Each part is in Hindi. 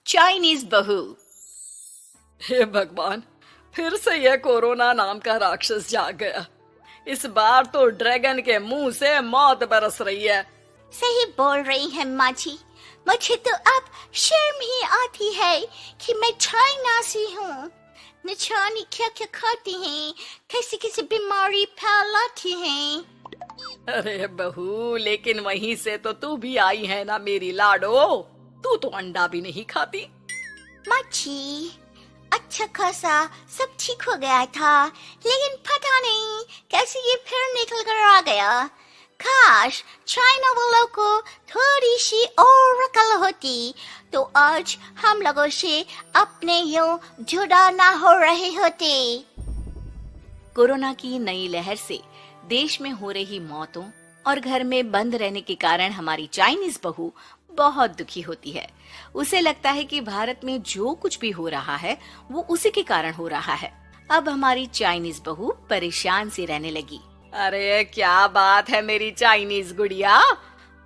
चाइनीज बहू। हे भगवान, फिर से यह कोरोना नाम का राक्षस जाग गया। इस बार तो ड्रैगन के मुंह से मौत बरस रही है। सही बोल रही है माँ जी। मुझे तो अब शर्म ही आती है कि मैं चाइना से हूँ। न जाने क्या क्या खाती हैं, कैसी कैसी बीमारी फैलाती हैं। अरे बहू, लेकिन वहीं से तो तू भी आई है ना मेरी लाडो। तू तो अंडा भी नहीं खाती। माँ जी, अच्छा खासा सब ठीक हो गया था, लेकिन पता नहीं कैसे ये फिर निकल कर आ गया। काश चाइना वालों को थोड़ी सी और अकल होती तो आज हम लोगों से अपने यूं जुदा ना हो रहे होते। कोरोना की नई लहर से देश में हो रही मौतों और घर में बंद रहने के कारण हमारी चाइनीज बहू बहुत दुखी होती है। उसे लगता है कि भारत में जो कुछ भी हो रहा है वो उसी के कारण हो रहा है। अब हमारी चाइनीज बहू परेशान सी रहने लगी। अरे क्या बात है मेरी चाइनीज गुड़िया,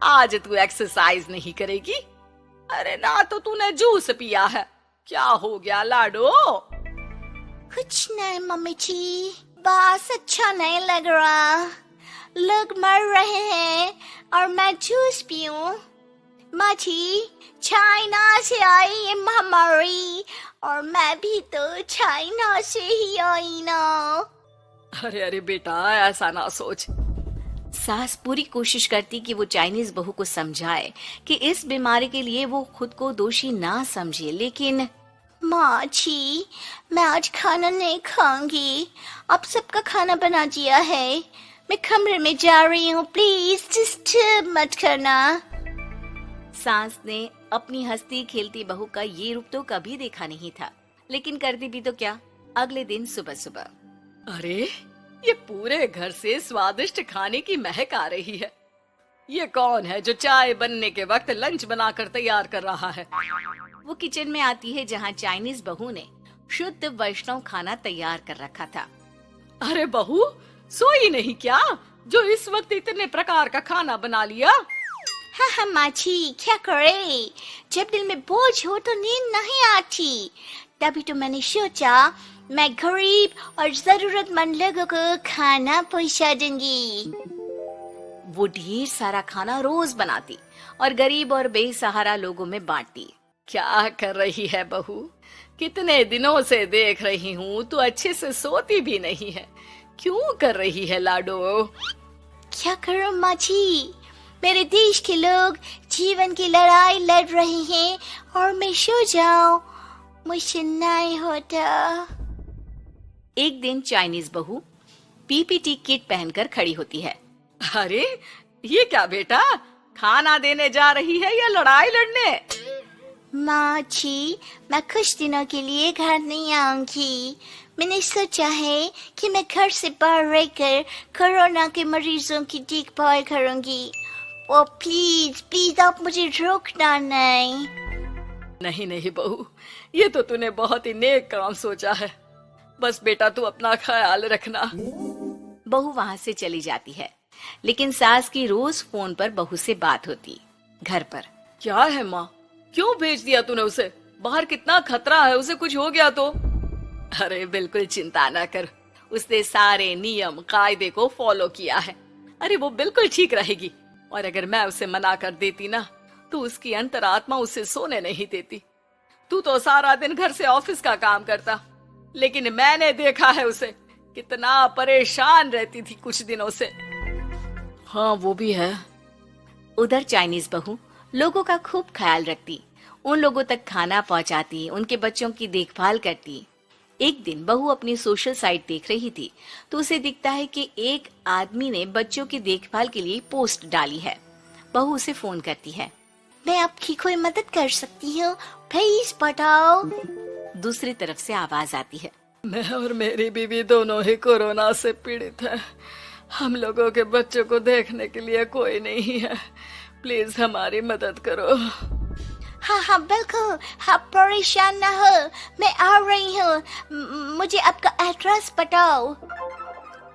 आज तू एक्सरसाइज नहीं करेगी? अरे ना तो तूने जूस पिया है। क्या हो गया लाडो? कुछ नहीं मम्मी जी, बस अच्छा नहीं लग रहा। लोग मर रहे हैं और मैं जूस पीऊं। माँ जी, चाइना से आई ये महामारी और मैं भी तो चाइना से ही आई ना। अरे अरे बेटा, ऐसा ना सोच। सास पूरी कोशिश करती कि वो चाइनीज बहू को समझाए कि इस बीमारी के लिए वो खुद को दोषी ना समझे, लेकिन माँ जी, मैं आज खाना नहीं खाऊंगी। अब सबका खाना बना दिया है। मैं कमरे में जा रही हूँ, प्लीज डिस्टर्ब मत करना। सास ने अपनी हंसती खेलती बहू का ये रूप तो कभी देखा नहीं था, लेकिन करती भी तो क्या। अगले दिन सुबह सुबह, अरे ये पूरे घर से स्वादिष्ट खाने की महक आ रही है। ये कौन है जो चाय बनने के वक्त लंच बनाकर तैयार कर रहा है? वो किचन में आती है जहाँ चाइनीज बहू ने शुद्ध वैष्णव खाना तैयार कर रखा था। अरे बहू, सोई नहीं क्या जो इस वक्त इतने प्रकार का खाना बना लिया? हाँ हाँ माँ जी, क्या करे, जब दिल में बोझ हो तो नींद नहीं आती। तभी तो मैंने सोचा मैं गरीब और जरूरतमंद लोगों को खाना पहुंचा दूंगी। वो ढेर सारा खाना रोज बनाती और गरीब और बेसहारा लोगों में बांटती। क्या कर रही है बहू? कितने दिनों से देख रही हूँ तू अच्छे से सोती भी नहीं है। क्यों कर रही है लाडो? क्या करूं माँ जी, मेरे देश के लोग जीवन की लड़ाई लड़ रहे हैं और मैं सो जाऊं, मुझसे नहीं होता। एक दिन चाइनीज बहू पीपीटी किट पहनकर खड़ी होती है। अरे ये क्या बेटा, खाना देने जा रही है या लड़ाई लड़ने? माँ जी, मैं कुछ दिनों के लिए घर नहीं आऊंगी। मैंने सोचा है कि मैं घर से बाहर रहकर कोरोना के मरीजों की देखभाल करूंगी। ओ प्लीज प्लीज आप मुझे रोकना नहीं। नहीं नहीं बहू, ये तो तूने बहुत ही नेक काम सोचा है। बस बेटा तू अपना ख्याल रखना। बहू वहाँ से चली जाती है, लेकिन सास की रोज फोन पर बहू से बात होती। घर पर क्या है माँ, क्यों भेज दिया तूने उसे? बाहर कितना खतरा है, उसे कुछ हो गया तो? अरे बिल्कुल चिंता ना कर, उसने सारे नियम कायदे को फॉलो किया है। अरे वो बिल्कुल ठीक रहेगी। और अगर मैं उसे मना कर देती ना तो उसकी अंतरात्मा उसे सोने नहीं देती। तू तो सारा दिन घर से ऑफिस का काम करता, लेकिन मैंने देखा है उसे कितना परेशान रहती थी कुछ दिनों से। हाँ वो भी है। उधर चाइनीज बहू लोगों का खूब ख्याल रखती, उन लोगों तक खाना पहुंचाती, उनके बच्चों की देखभाल करती। एक दिन बहू अपनी सोशल साइट देख रही थी तो उसे दिखता है कि एक आदमी ने बच्चों की देखभाल के लिए पोस्ट डाली है। बहू उसे फोन करती है। मैं आपकी कोई मदद कर सकती हूँ, प्लीज बताओ। दूसरी तरफ से आवाज आती है। मैं और मेरी बीवी दोनों ही कोरोना से पीड़ित हैं। हम लोगों के बच्चों को देखने के लिए कोई नहीं है, प्लीज हमारी मदद करो। हाँ हाँ बिल्कुल, आप परेशान ना हो, मैं आ रही हूँ। मुझे आपका एड्रेस बताओ।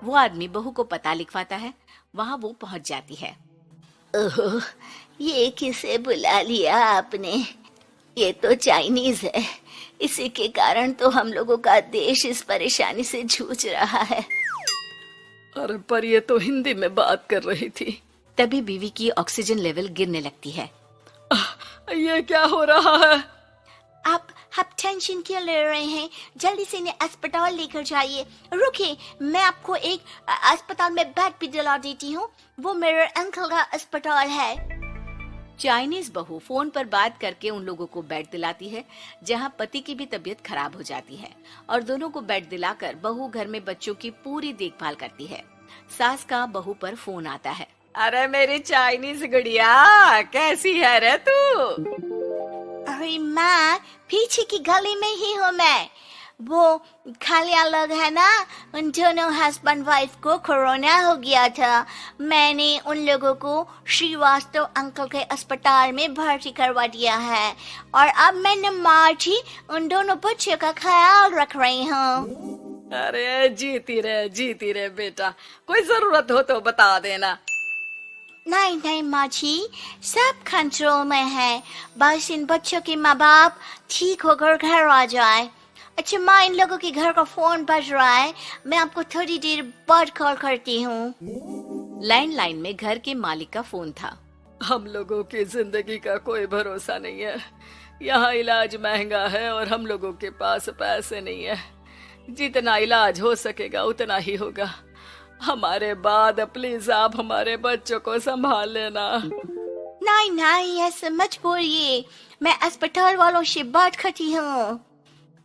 वो आदमी बहू को पता लिखवाता है। वहाँ वो पहुँच जाती है। ओह, ये किसे बुला लिया आपने? ये तो चाइनीज है, इसी के कारण तो हम लोगों का देश इस परेशानी से जूझ रहा है। अरे पर ये तो हिंदी में बात कर रही थी। तभी बीवी की ऑक्सीजन लेवल गिरने लगती है। ये क्या हो रहा है? आप टेंशन क्यों ले रहे हैं? जल्दी से इन्हें अस्पताल लेकर जाइए। रुकिए, मैं आपको एक अस्पताल में बेड भी दिला देती हूँ। वो मेरे अंकल का अस्पताल है। चाइनीज बहू फोन पर बात करके उन लोगों को बेड दिलाती है, जहां पति की भी तबीयत खराब हो जाती है और दोनों को बेड दिलाकर बहू घर में बच्चों की पूरी देखभाल करती है। सास का बहू पर फोन आता है। अरे मेरी चाइनीज गुड़िया, कैसी है रे तू? अरे माँ, पीछे की गली में ही हूँ मैं। वो खालिया लोग है ना, उन दोनों हस्बैंड वाइफ को कोरोना हो गया था। मैंने उन लोगों को श्रीवास्तव अंकल के अस्पताल में भर्ती करवा दिया है और अब मैं नमाज ही उन दोनों बच्चों का ख्याल रख रही हूँ। अरे जीती रहे बेटा, कोई जरूरत हो तो बता देना। नहीं माँ जी, सब कंट्रोल में है। बस इन बच्चों के माँ बाप ठीक होकर घर आ जाए। अच्छा माँ, इन लोगों के घर का फोन बज रहा है, मैं आपको थोड़ी देर बाद कॉल करती हूँ। लैंडलाइन में घर के मालिक का फोन था। हम लोगों की जिंदगी का कोई भरोसा नहीं है। यहाँ इलाज महंगा है और हम लोगों के पास पैसे नहीं है। जितना इलाज हो सकेगा उतना ही होगा। हमारे बाद प्लीज आप हमारे बच्चों को संभाल लेना। नहीं, ऐसे मत बोलिए, मैं अस्पताल वालों से बात करती हूँ।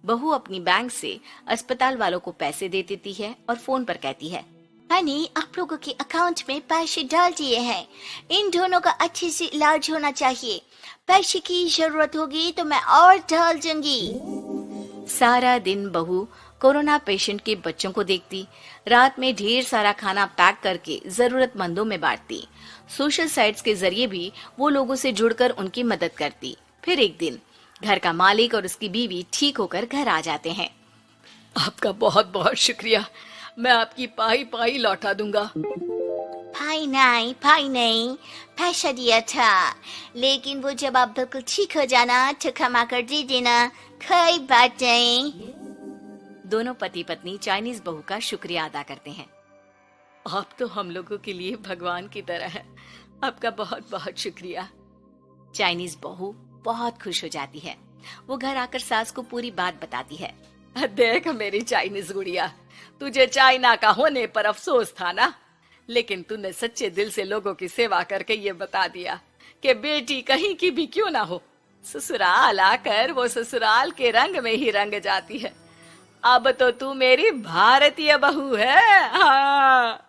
बहू अपनी बैंक से अस्पताल वालों को पैसे दे देती है और फोन पर कहती है, मैंने आप लोगों के अकाउंट में पैसे डाल दिए हैं। इन दोनों का अच्छे से इलाज होना चाहिए। पैसे की जरूरत होगी तो मैं और डाल दूंगी। सारा दिन बहू कोरोना पेशेंट के बच्चों को देखती, रात में ढेर सारा खाना पैक करके जरूरतमंदों में बांटती। सोशल साइट्स के जरिए भी वो लोगों से जुड़कर उनकी मदद करती। फिर एक दिन घर का मालिक और उसकी बीवी ठीक होकर घर आ जाते हैं। आपका बहुत बहुत शुक्रिया, मैं आपकी पाई पाई लौटा दूंगा। भाई नहीं, पैसा दिया था, लेकिन वो जब आप बिल्कुल ठीक हो जाना तो क्षमा कर दे देना, कोई बात नहीं। दोनों पति पत्नी चाइनीज बहू का शुक्रिया अदा करते हैं। आप तो हम लोगों के लिए भगवान की तरह हैं। आपका बहुत बहुत शुक्रिया। चाइनीज बहू बहुत खुश हो जाती है। वो घर आकर सास को पूरी बात बताती है। देख मेरी चाइनीज गुड़िया, तुझे चाइना का होने पर अफसोस था ना, लेकिन तूने सच्चे दिल से लोगों की सेवा करके ये बता दिया कि बेटी कहीं की भी क्यों ना हो, ससुराल आकर वो ससुराल के रंग में ही रंग जाती है। अब तो तू मेरी भारतीय बहू है। हाँ।